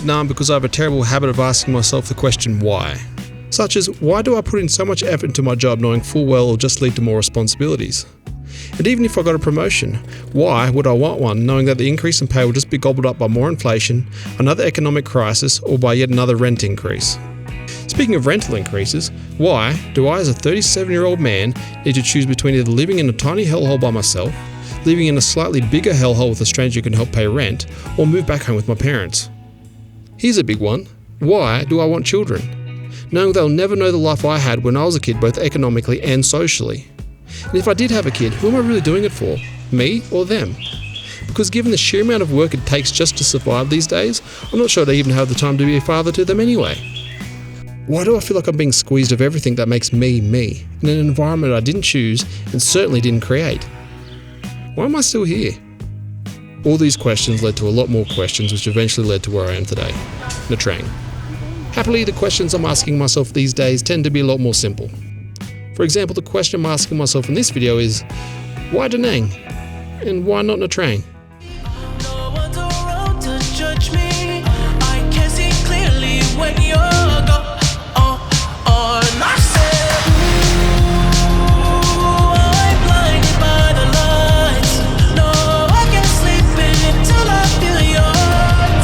Vietnam because I have a terrible habit of asking myself the question why. Such as, why do I put in so much effort into my job knowing full well it'll just lead to more responsibilities? And even if I got a promotion, why would I want one knowing that the increase in pay will just be gobbled up by more inflation, another economic crisis, or by yet another rent increase? Speaking of rental increases, why do I as a 37-year-old man need to choose between either living in a tiny hellhole by myself, living in a slightly bigger hellhole with a stranger who can help pay rent, or move back home with my parents? Here's a big one. Why do I want children? Knowing they'll never know the life I had when I was a kid, both economically and socially. And if I did have a kid, who am I really doing it for? Me or them? Because given the sheer amount of work it takes just to survive these days, I'm not sure I'd even have the time to be a father to them anyway. Why do I feel like I'm being squeezed of everything that makes me, me, in an environment I didn't choose and certainly didn't create? Why am I still here? All these questions led to a lot more questions, which eventually led to where I am today, Nha Trang. Happily, the questions I'm asking myself these days tend to be a lot more simple. For example, the question I'm asking myself in this video is, why Daang? And why not Nha Trang? No one's around to judge me. I can see clearly when you're gone. And I said, ooh, I'm blinded by the lights. No, I can't sleep until I feel your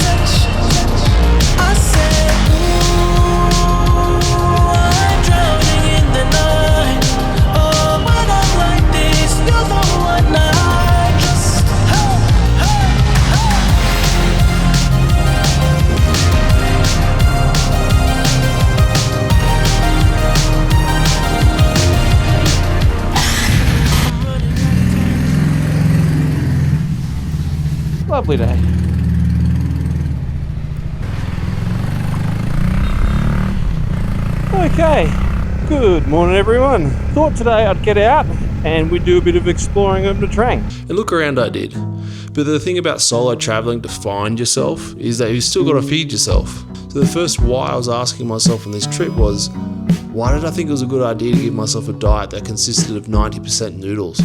touch. I said, ooh, I'm drowning in the night. Oh, when I'm like this, you're the one I trust. Hey, hey, hey. Lovely day. Okay, good morning everyone. Thought today I'd get out and we'd do a bit of exploring of Nha Trang. And look around I did. But the thing about solo travelling to find yourself is that you've still got to feed yourself. So the first why I was asking myself on this trip was, why did I think it was a good idea to give myself a diet that consisted of 90% noodles?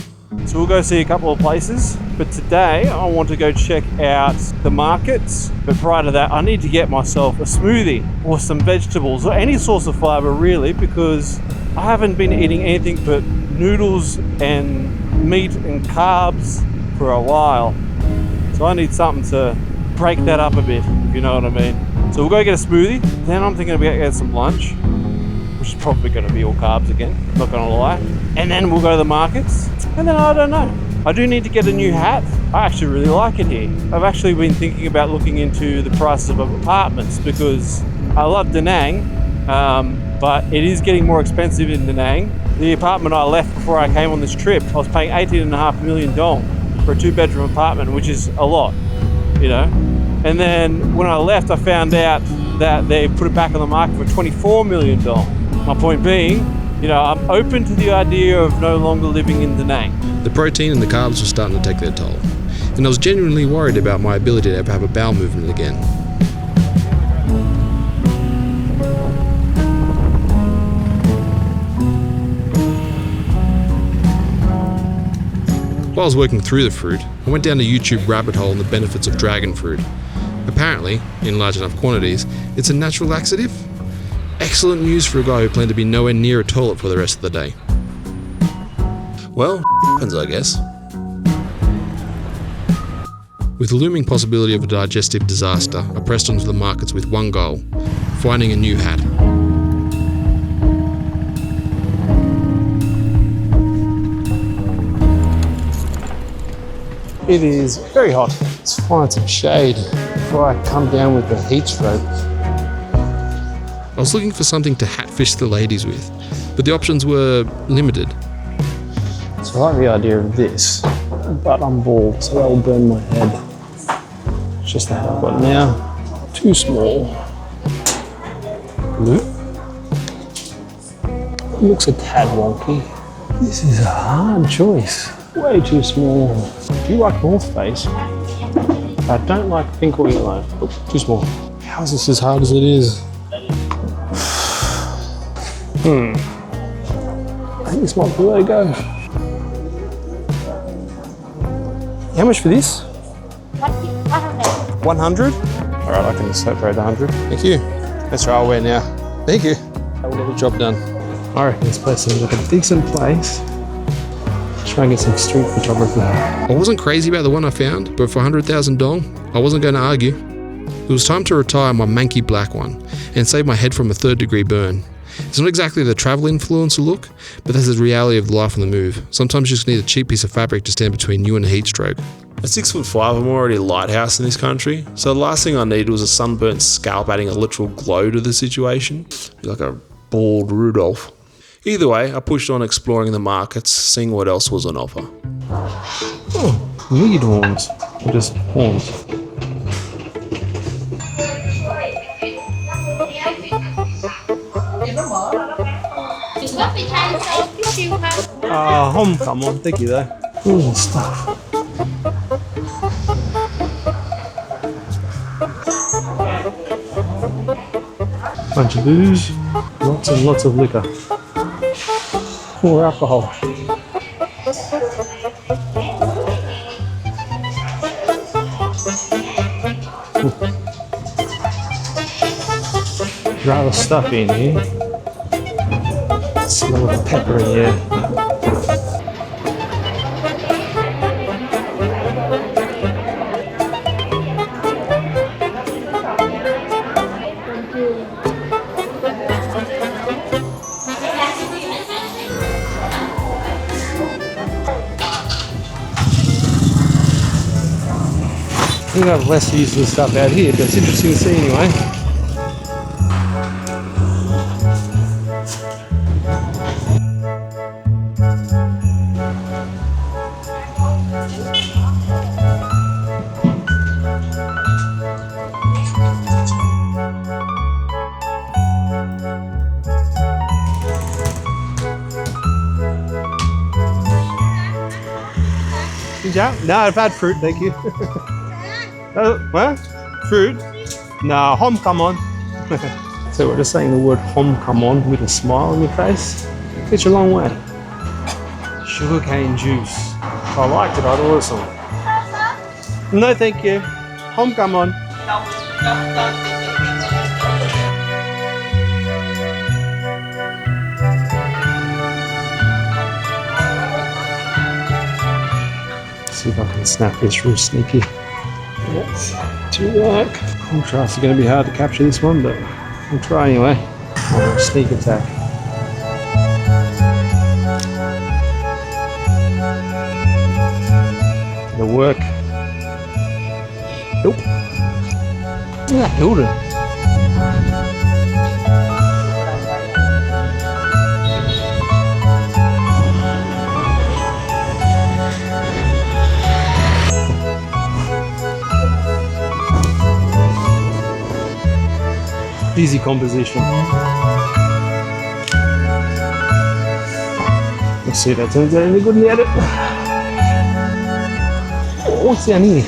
So we'll go see a couple of places, but today I want to go check out the markets. But prior to that, I need to get myself a smoothie or some vegetables or any source of fiber really, because I haven't been eating anything but noodles and meat and carbs for a while. So I need something to break that up a bit, if you know what I mean. So we'll go get a smoothie, then I'm thinking about getting some lunch, which is probably going to be all carbs again, not going to lie. And then we'll go to the markets, and then I don't know. I do need to get a new hat. I actually really like it here. I've actually been thinking about looking into the prices of apartments because I love Daang, but it is getting more expensive in Daang. The apartment I left before I came on this trip, I was paying 18.5 million dong for a 2-bedroom apartment, which is a lot, you know. And then when I left, I found out that they put it back on the market for 24 million dong. My point being, you know, I'm open to the idea of no longer living in Daang. The protein and the carbs were starting to take their toll. And I was genuinely worried about my ability to have a bowel movement again. While I was working through the fruit, I went down a YouTube rabbit hole on the benefits of dragon fruit. Apparently, in large enough quantities, it's a natural laxative. Excellent news for a guy who planned to be nowhere near a toilet for the rest of the day. Well, happens, I guess. With the looming possibility of a digestive disaster, I pressed onto the markets with one goal: finding a new hat. It is very hot. Let's find some shade before I come down with the heat stroke. I was looking for something to hatfish the ladies with, but the options were limited. So I like the idea of this, but I'm bald, so that'll burn my head. It's just the hat I've got now. Too small. Blue. Looks a tad wonky. This is a hard choice. Way too small. Do you like North Face? I don't like pink or yellow. Oh, too small. How is this as hard as it is? I think this might be the way to go. How much for this? 100. 100? Alright, I can separate 100. Thank you. That's right, I'll wear now. Thank you. That will get the job done. I reckon this place seems like a decent place. Try and get some street photography. I wasn't crazy about the one I found, but for 100,000 dong, I wasn't going to argue. It was time to retire my manky black one and save my head from a 3rd-degree burn. It's not exactly the travel influencer look, but that's the reality of life on the move. Sometimes you just need a cheap piece of fabric to stand between you and a heat stroke. At 6'5", I'm already a lighthouse in this country, so the last thing I needed was a sunburnt scalp adding a literal glow to the situation. Like a bald Rudolph. Either way, I pushed on exploring the markets, seeing what else was on offer. Oh, lead horns. Or just horns. Homecoming, thank you though. Ooh, stuff. Bunch of booze, lots and lots of liquor. More alcohol. Rather stuffy in here. Smell of pepper in here. We have less use of the stuff out here, but it's interesting to see anyway. No, I've had fruit, thank you. What? Fruit? No, homecoming. So we're just saying the word homecoming with a smile on your face. Gets you a long way. Sugarcane juice. If I liked it, I'd order some. No, thank you. Homecoming. See if I can snap this real sneaky. That's too dark. Contrast is going to be hard to capture this one, but we'll try anyway. Oh, sneak attack. It'll work. Nope. Yeah, held it. Easy composition. Let's see if that turns out any good in the edit. Oh, what's down here?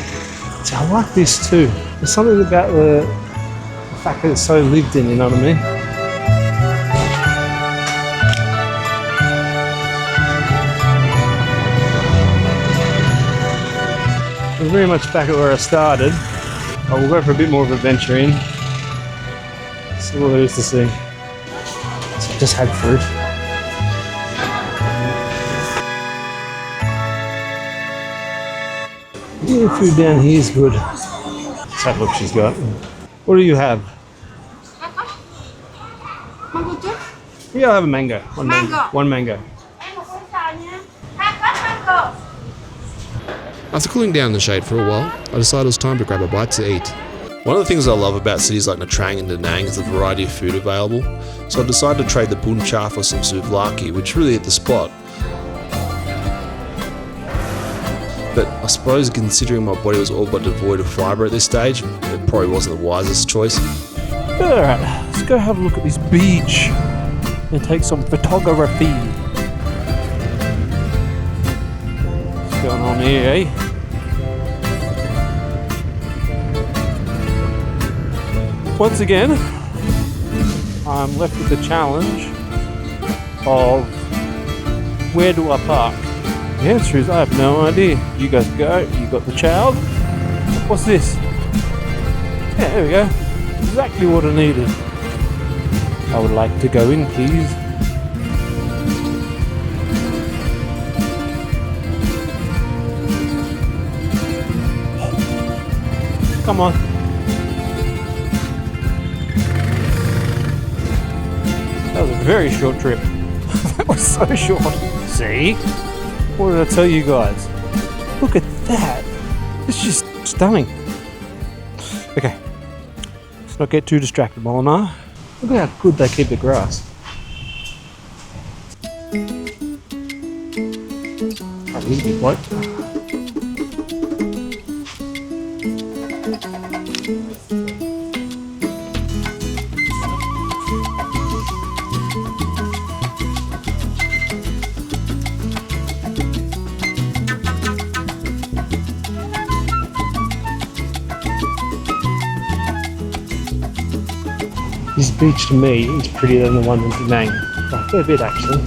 See, I like this too. There's something about the fact that it's so lived in, you know what I mean? We're very much back at where I started. I will go for a bit more of a venture in. See what there is to see. So I just had fruit. Yeah, food down here is good. Let's have a look she's got. What do you have? Mango juice? Yeah, I'll have a mango. Mango. One mango. Em một con sò nha. Hai bát mango. After cooling down in the shade for a while, I decided it was time to grab a bite to eat. One of the things I love about cities like Nha Trang and Daang is the variety of food available, so I decided to trade the bun cha for some souvlaki, which really hit the spot. But I suppose considering my body was all but devoid of fibre at this stage, it probably wasn't the wisest choice. Alright, let's go have a look at this beach and take some photography. What's going on here, eh? Once again, I'm left with the challenge of where do I park? The answer is I have no idea. You guys go, you got the child. What's this? Yeah, there we go. Exactly what I needed. I would like to go in, please. Come on. That was a very short trip. That was so short. See? What did I tell you guys? Look at that. It's just stunning. Okay. Let's not get too distracted, Molinar. Look at how good they keep the grass. Right, here's the bloke. This beach to me is prettier than the one in Daang. By a fair bit actually.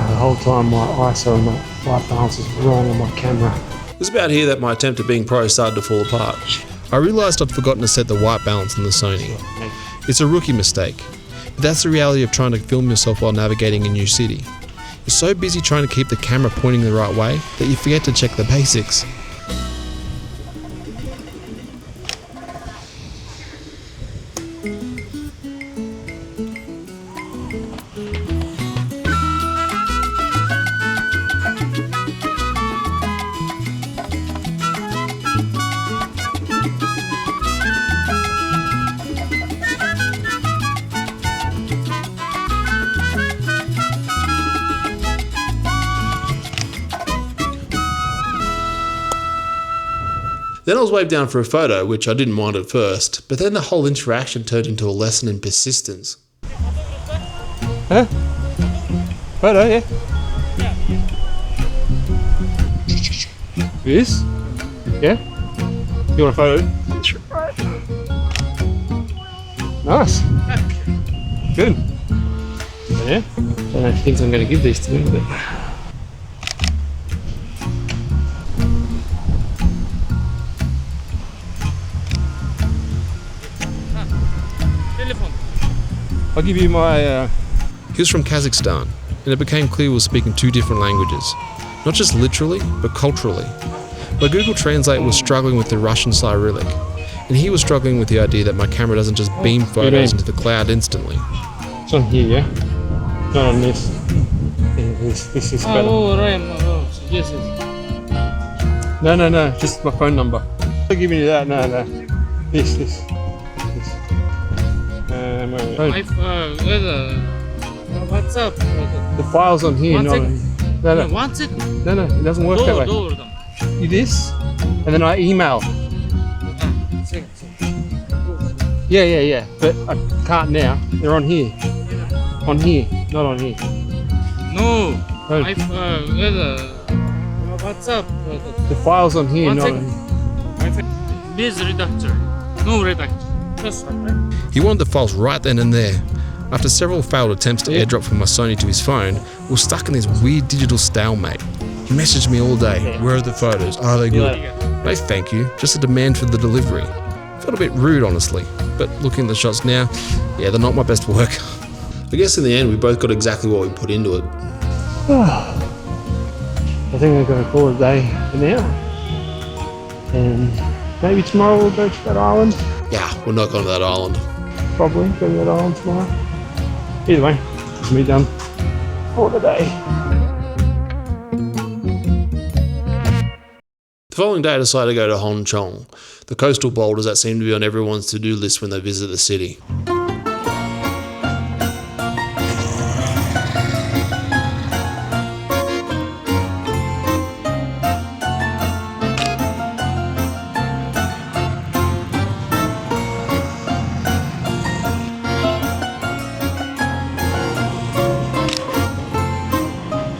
The whole time my ISO and my white balance is wrong on my camera. It was about here that my attempt at being pro started to fall apart. I realised I'd forgotten to set the white balance on the Sony. It's a rookie mistake, but that's the reality of trying to film yourself while navigating a new city. You're so busy trying to keep the camera pointing the right way that you forget to check the basics. Then I was waved down for a photo, which I didn't mind at first, but then the whole interaction turned into a lesson in persistence. Huh? Photo, yeah. This? Yeah? You want a photo? Nice. Good. Yeah? I don't know if he thinks I'm going to give these to him, but... I'll give you my... He was from Kazakhstan, and it became clear we were speaking two different languages. Not just literally, but culturally. My Google Translate was struggling with the Russian Cyrillic, and he was struggling with the idea that my camera doesn't just beam photos into the cloud instantly. It's on here, yeah? Not on this. Yeah, this is better. Oh, right. Oh, yes, yes. No, just my phone number. I'm not giving you that, no. This. What's up? The file's on here, One not on... No, What's it? it doesn't work that way. You this, and then I email. Yeah. But I can't now. They're on here. On here, not on here. No. Oh. WhatsApp. The file's on here, One not second. on here. This redactor. No redactor. Just right? He wanted the files right then and there. After several failed attempts to airdrop from my Sony to his phone, we were stuck in this weird digital stalemate. He messaged me all day. Where are the photos? Are they good? No thank you, just a demand for the delivery. Felt a bit rude, honestly, but looking at the shots now, yeah, they're not my best work. I guess in the end we both got exactly what we put into it. I think we're going to call it a day for now. And maybe tomorrow we'll go to that island. Yeah, we're not going to that island. Probably go to that island tomorrow. Either way, it's me done for the day. The following day I decided to go to Hong Kong, the coastal boulders that seem to be on everyone's to-do list when they visit the city.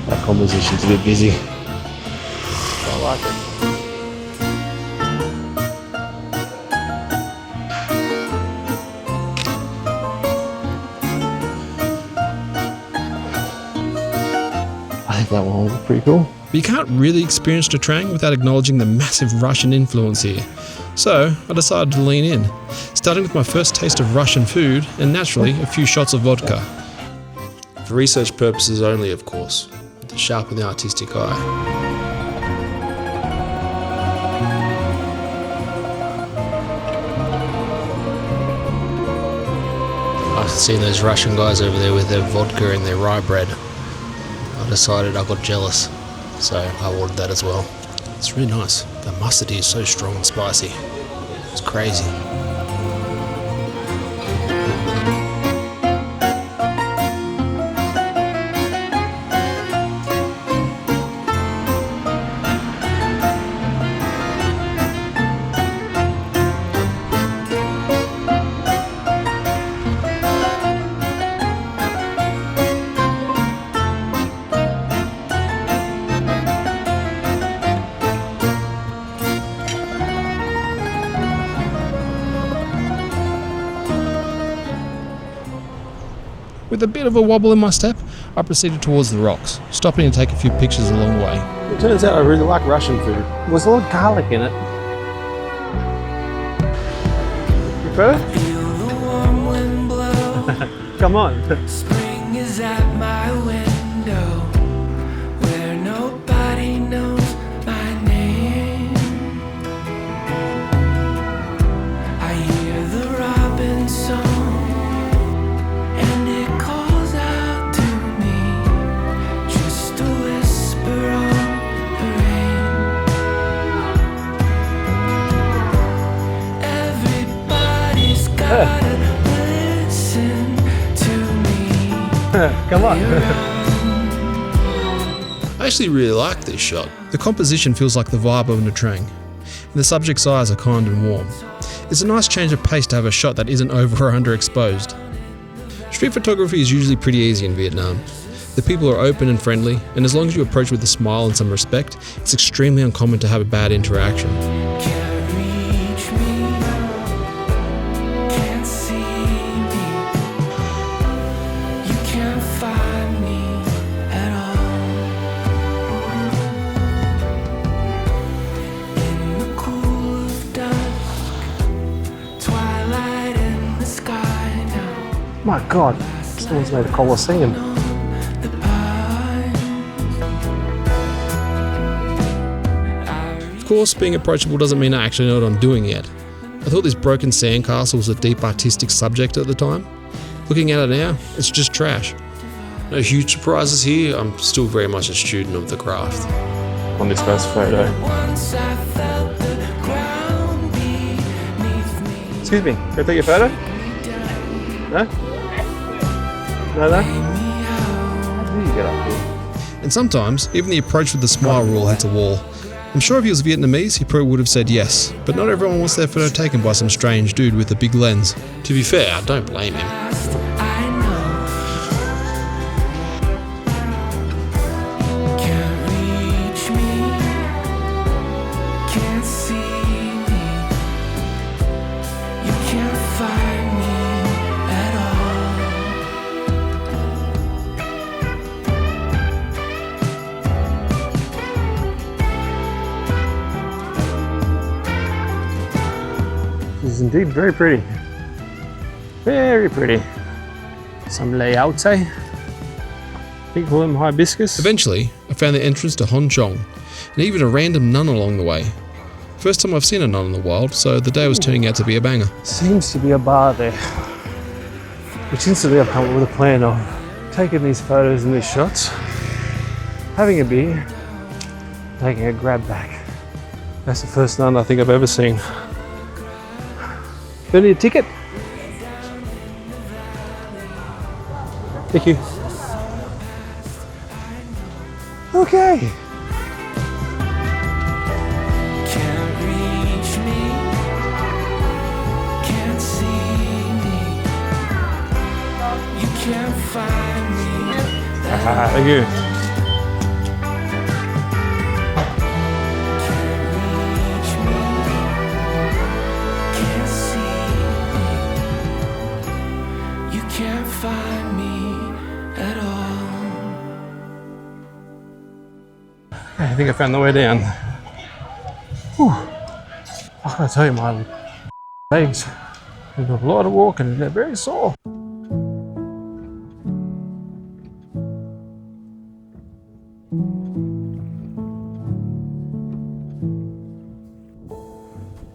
That composition's a bit busy. I like it. I think that one will be pretty cool. But you can't really experience Nha Trang without acknowledging the massive Russian influence here. So I decided to lean in, starting with my first taste of Russian food and naturally a few shots of vodka. For research purposes only, of course, to sharpen the artistic eye. I've seen those Russian guys over there with their vodka and their rye bread. I decided I got jealous, so I ordered that as well. It's really nice. The mustard here is so strong and spicy. It's crazy. With a bit of a wobble in my step, I proceeded towards the rocks, stopping to take a few pictures along the way. It turns out I really like Russian food. There's a lot of garlic in it. You better? Feel the warm wind blow. Come on. Spring is at my window, where nobody knows my name. I hear the robin song, and it calls out to me, just a whisper on the rain. Everybody's gotta listen to me. Come on. I actually really like this shot. The composition feels like the vibe of Nha Trang, and the subject's eyes are kind and warm. It's a nice change of pace to have a shot that isn't over or underexposed. Street photography is usually pretty easy in Vietnam. The people are open and friendly, and as long as you approach with a smile and some respect, it's extremely uncommon to have a bad interaction. Can't reach me, can't see me, you can't find me at all. In the cool of dusk, twilight in the sky now. My God, someone's made a Colosseum. The pines. Of course, being approachable doesn't mean I actually know what I'm doing yet. I thought this broken sandcastle was a deep artistic subject at the time. Looking at it now, it's just trash. No huge surprises here, I'm still very much a student of the craft. On this first photo. Once I felt the ground beneath me. Excuse me, can I take your photo? No? No? How do you get up here? And sometimes, even the approach with the smile rule hits a wall. I'm sure if he was Vietnamese, he probably would have said yes, but not everyone wants their photo taken by some strange dude with a big lens. To be fair, I don't blame him. I know. Can't reach me, can't see me. You can't find me at all. This is indeed very pretty. Very pretty. Some layoute. Think call them hibiscus. Eventually, I found the entrance to Hon Chong, and even a random nun along the way. First time I've seen a nun in the wild, so the day was turning out to be a banger. Seems to be a bar there. Which instantly I've come up with a plan of taking these photos and these shots, having a beer, taking a grab back. That's the first nun I think I've ever seen. Do you need a ticket? Thank you. Okay. Can't reach me, can't see me. You can't find me. Thank you. Can't reach me, can't see me. You can't find me at all. I think I found the way down. Whew. I gotta tell you, my legs have got a lot of walking and they're very sore.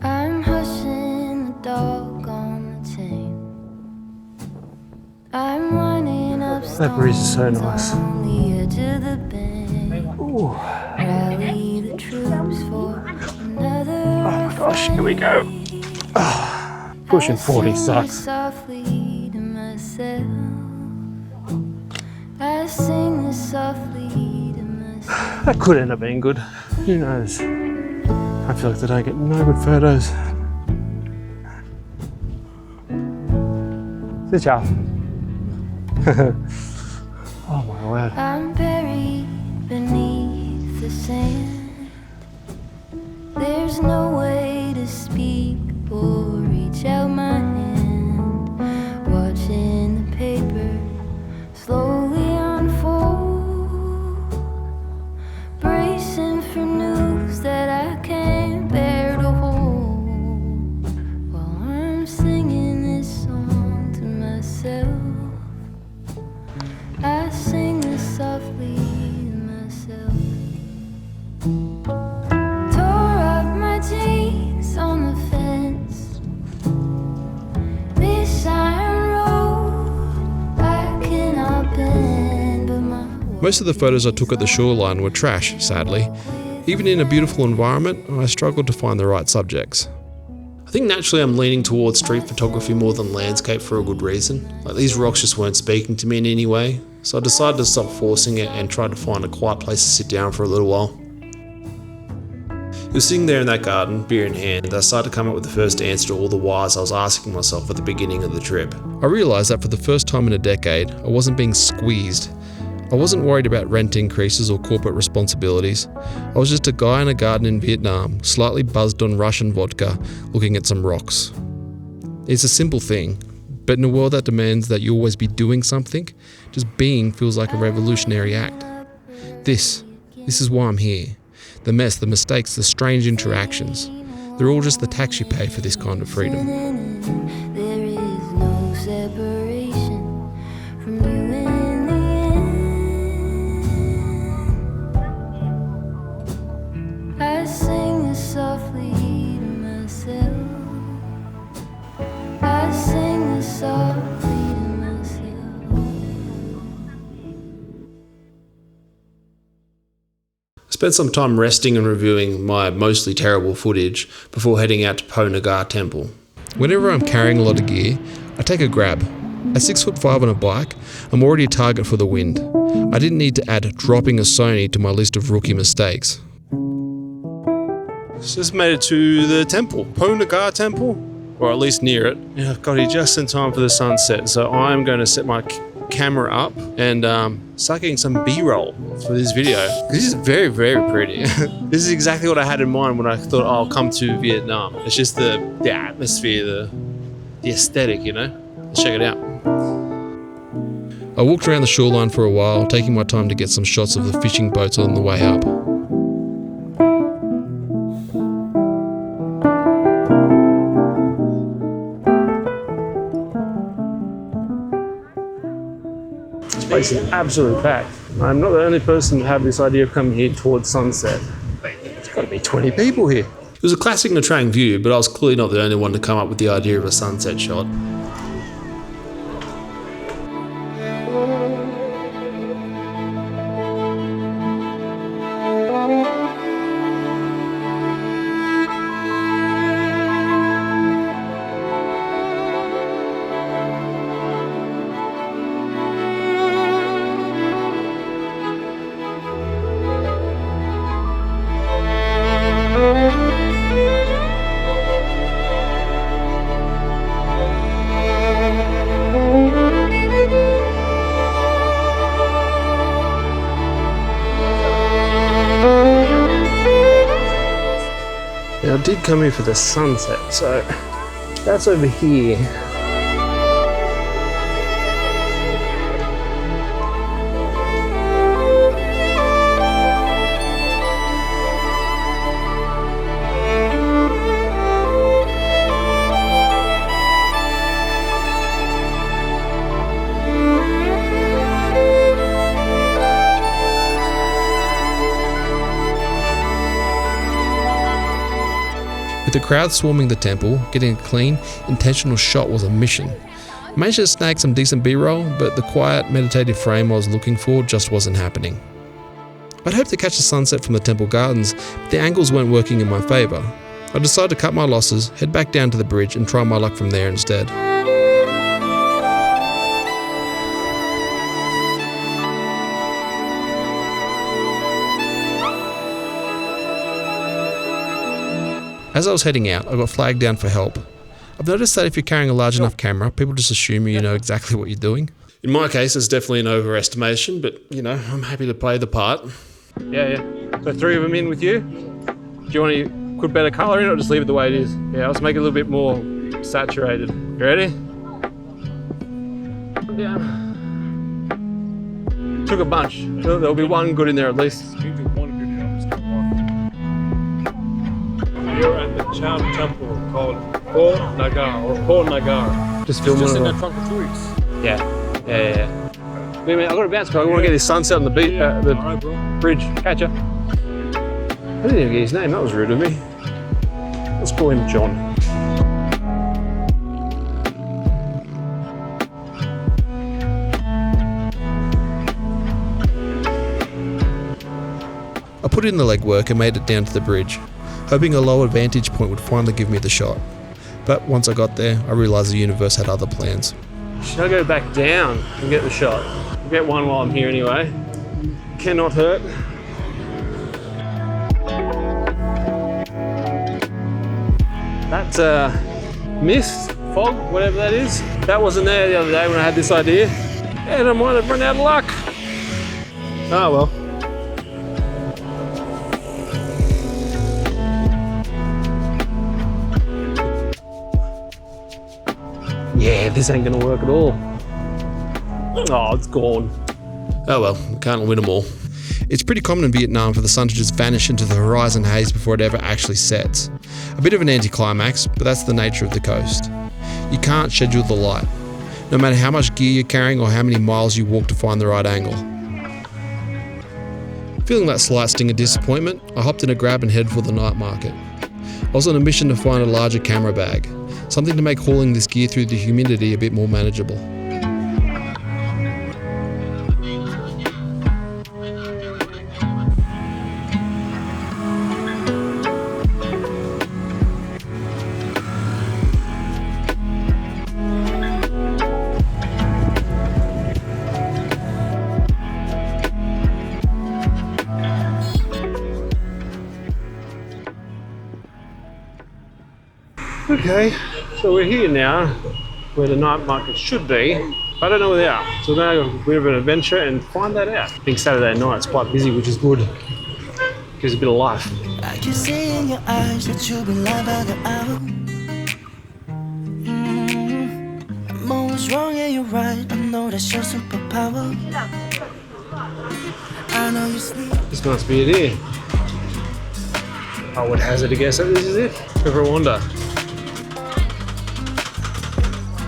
I'm hushing the dog on the chain. I'm running up That breeze is so nice. on the edge of the bend. Ooh. Rally the troops for another. Oh my gosh, here we go. Pushing 40 sucks. Softly to myself. I sing this softly to myself. That could end up being good. Who knows? I feel like I don't get no good photos. Sit down. Oh my word. I'm buried beneath the sand. There's no way to speak or reach out my hand. Watching the paper slowly unfold. Bracing for news that I can't bear to hold. While I'm singing this song to myself. I sing this softly to myself. Tore up my jeans on the fence. This iron road I cannot bend, but my Most of the photos I took at the shoreline were trash, sadly. Even in a beautiful environment, I struggled to find the right subjects. I think naturally I'm leaning towards street photography more than landscape for a good reason. Like, these rocks just weren't speaking to me in any way, so I decided to stop forcing it and try to find a quiet place to sit down for a little while. It was sitting there in that garden, beer in hand, that I started to come up with the first answer to all the whys I was asking myself at the beginning of the trip. I realised that for the first time in a decade, I wasn't being squeezed. I wasn't worried about rent increases or corporate responsibilities. I was just a guy in a garden in Vietnam, slightly buzzed on Russian vodka, looking at some rocks. It's a simple thing, but in a world that demands that you always be doing something, just being feels like a revolutionary act. This is why I'm here. The mess, the mistakes, the strange interactions. They're all just the tax you pay for this kind of freedom. there is no separation from you in the end. I sing this softly to myself. I sing this softly to myself. I spent some time resting and reviewing my mostly terrible footage before heading out to Ponagar Temple. Whenever I'm carrying a lot of gear, I take a grab. At 6'5" on a bike, I'm already a target for the wind. I didn't need to add dropping a Sony to my list of rookie mistakes. Just made it to the temple, Ponagar temple, or at least near it. Yeah, got here just in time for the sunset, so I'm going to set my camera up and start getting some B-roll for this video. This is very, very pretty. This is exactly what I had in mind when I thought, oh, I'll come to Vietnam. It's just the atmosphere, the aesthetic, you know? Let's check it out. I walked around the shoreline for a while, taking my time to get some shots of the fishing boats on the way up. This place is absolutely packed. I'm not the only person to have this idea of coming here towards sunset. There's got to be 20 people here. It was a classic Nha Trang view, but I was clearly not the only one to come up with the idea of a sunset shot. Now, I did come here for the sunset, so that's over here. With the crowd swarming the temple, getting a clean, intentional shot was a mission. I managed to snag some decent B-roll, but the quiet, meditative frame I was looking for just wasn't happening. I'd hoped to catch the sunset from the temple gardens, but the angles weren't working in my favour. I decided to cut my losses, head back down to the bridge and try my luck from there instead. As I was heading out, I got flagged down for help. I've noticed that if you're carrying a large enough camera, people just assume you know exactly what you're doing. In my case, it's definitely an overestimation, but, you know, I'm happy to play the part. Yeah. So 3 of them in with you? Do you want to put better colour in or just leave it the way it is? Yeah, let's make it a little bit more saturated. You ready? Yeah. Took a bunch. There'll be one good in there at least. You're at the Cham temple called Ponagar. Just film Just one in of the them. trunk for 2 weeks. Yeah. Wait a minute, I've got to bounce because I want to get this sunset on the beach, the Alright, bro. bridge. Catch ya. I didn't even get his name, that was rude of me. Let's call him John. I put in the legwork and made it down to the bridge, hoping a lower vantage point would finally give me the shot. But once I got there, I realised the universe had other plans. Should I go back down and get the shot? I'll get one while I'm here anyway. Cannot hurt. That mist, fog, whatever that is, that wasn't there the other day when I had this idea. And I might have run out of luck. Oh well. Yeah, this ain't gonna work at all. Oh, it's gone. Oh well, we can't win them all. It's pretty common in Vietnam for the sun to just vanish into the horizon haze before it ever actually sets. A bit of an anticlimax, but that's the nature of the coast. You can't schedule the light, no matter how much gear you're carrying or how many miles you walk to find the right angle. Feeling that slight sting of disappointment, I hopped in a grab and headed for the night market. I was on a mission to find a larger camera bag, something to make hauling this gear through the humidity a bit more manageable. Okay, so we're here now where the night market should be. I don't know where they are, so we're going to have a bit of an adventure and find that out. I think Saturday night's quite busy, which is good. Gives a bit of life. I can see in your eyes that you've been lying by the hour. I'm always wrong and you're right. I know that's your superpower. I know you sleep. This must be it here. I would hazard to guess that this is it. Ever wonder?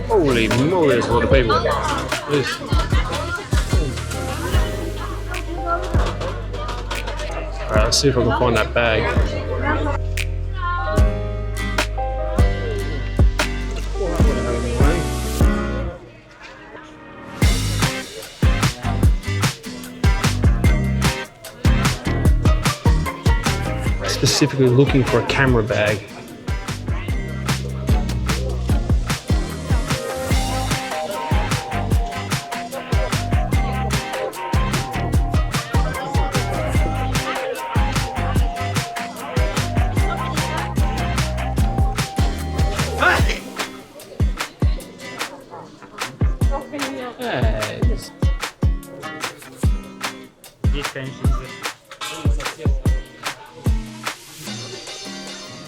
Holy moly, there's a lot of people. This. Alright, let's see if I can find that bag. Specifically looking for a camera bag.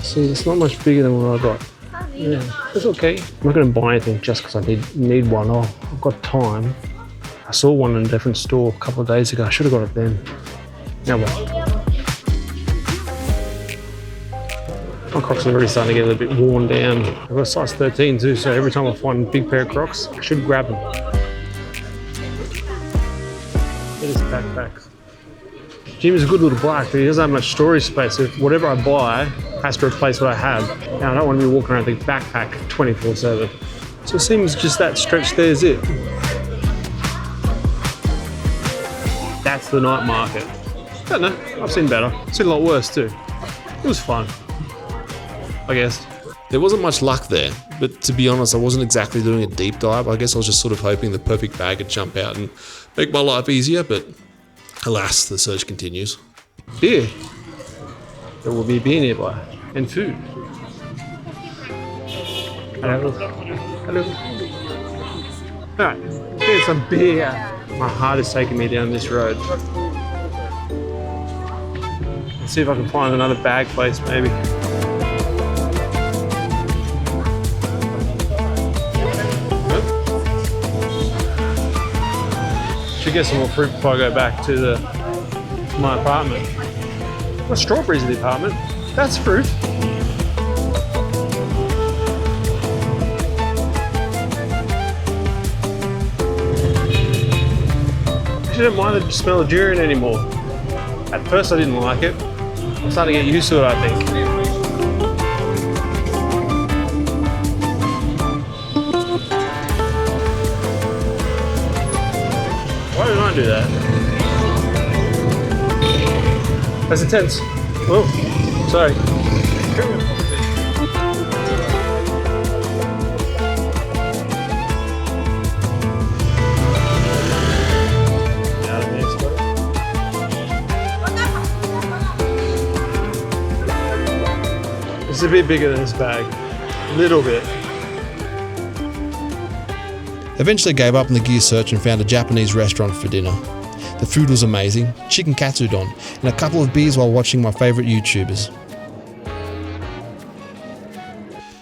See, it's not much bigger than what I got. Yeah, it's okay. I'm not going to buy anything just because I need one. Oh, I've got time. I saw one in a different store a couple of days ago. I should have got it then. Now what? My Crocs are already starting to get a little bit worn down. I've got a size 13 too, so every time I find a big pair of Crocs, I should grab them. It is backpacks. Jim is a good little bloke, but he doesn't have much storage space. So whatever I buy has to replace what I have. Now, I don't want to be walking around with a backpack 24/7. So it seems just that stretch there is it. That's the night market. I don't know, I've seen better. I've seen a lot worse too. It was fun, I guess. There wasn't much luck there, but to be honest, I wasn't exactly doing a deep dive. I guess I was just sort of hoping the perfect bag would jump out and make my life easier, but alas, the search continues. Beer. There will be beer nearby. And food. Hello. Hello. Alright, get some beer. My heart is taking me down this road. Let's see if I can find another bag place maybe. Should get some more fruit before I go back to my apartment. Got strawberries in the apartment. That's fruit. I don't mind the smell of durian anymore. At first I didn't like it. I'm starting to get used to it, I think. Why did I do that? That's intense. Oh, sorry. It's a bit bigger than this bag. A little bit. Eventually gave up on the gear search and found a Japanese restaurant for dinner. The food was amazing, chicken katsudon, and a couple of beers while watching my favourite YouTubers.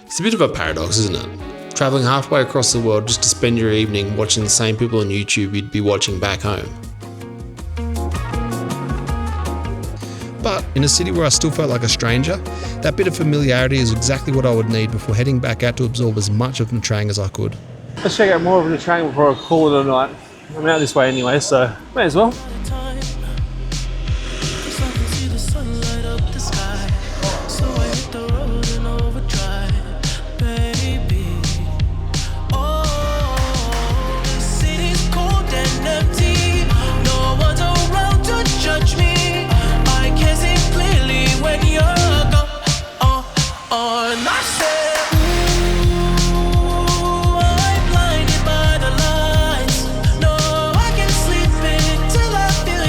It's a bit of a paradox, isn't it? Travelling halfway across the world just to spend your evening watching the same people on YouTube you'd be watching back home. But in a city where I still felt like a stranger, that bit of familiarity is exactly what I would need before heading back out to absorb as much of Nha Trang as I could. Let's check out more of Nha Trang before I call it a night. I'm out this way anyway, so may as well. I'm blinded by the lights. No, I can sleep until I feel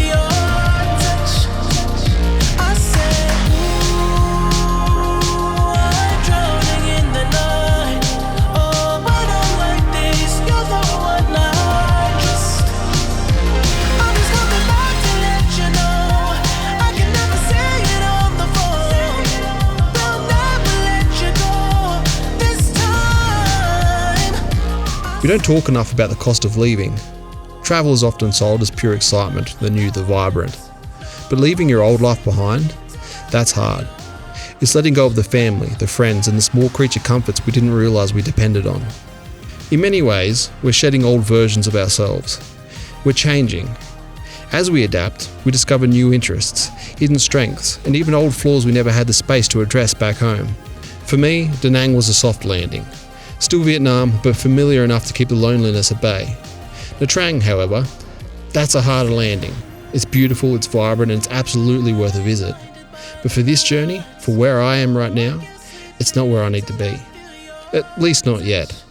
We don't talk enough about the cost of leaving. Travel is often sold as pure excitement, the new, the vibrant. But leaving your old life behind, that's hard. It's letting go of the family, the friends, and the small creature comforts we didn't realise we depended on. In many ways, we're shedding old versions of ourselves. We're changing. As we adapt, we discover new interests, hidden strengths, and even old flaws we never had the space to address back home. For me, Daang was a soft landing. Still Vietnam, but familiar enough to keep the loneliness at bay. Nha Trang, however, that's a harder landing. It's beautiful, it's vibrant, and it's absolutely worth a visit. But for this journey, for where I am right now, it's not where I need to be. At least not yet.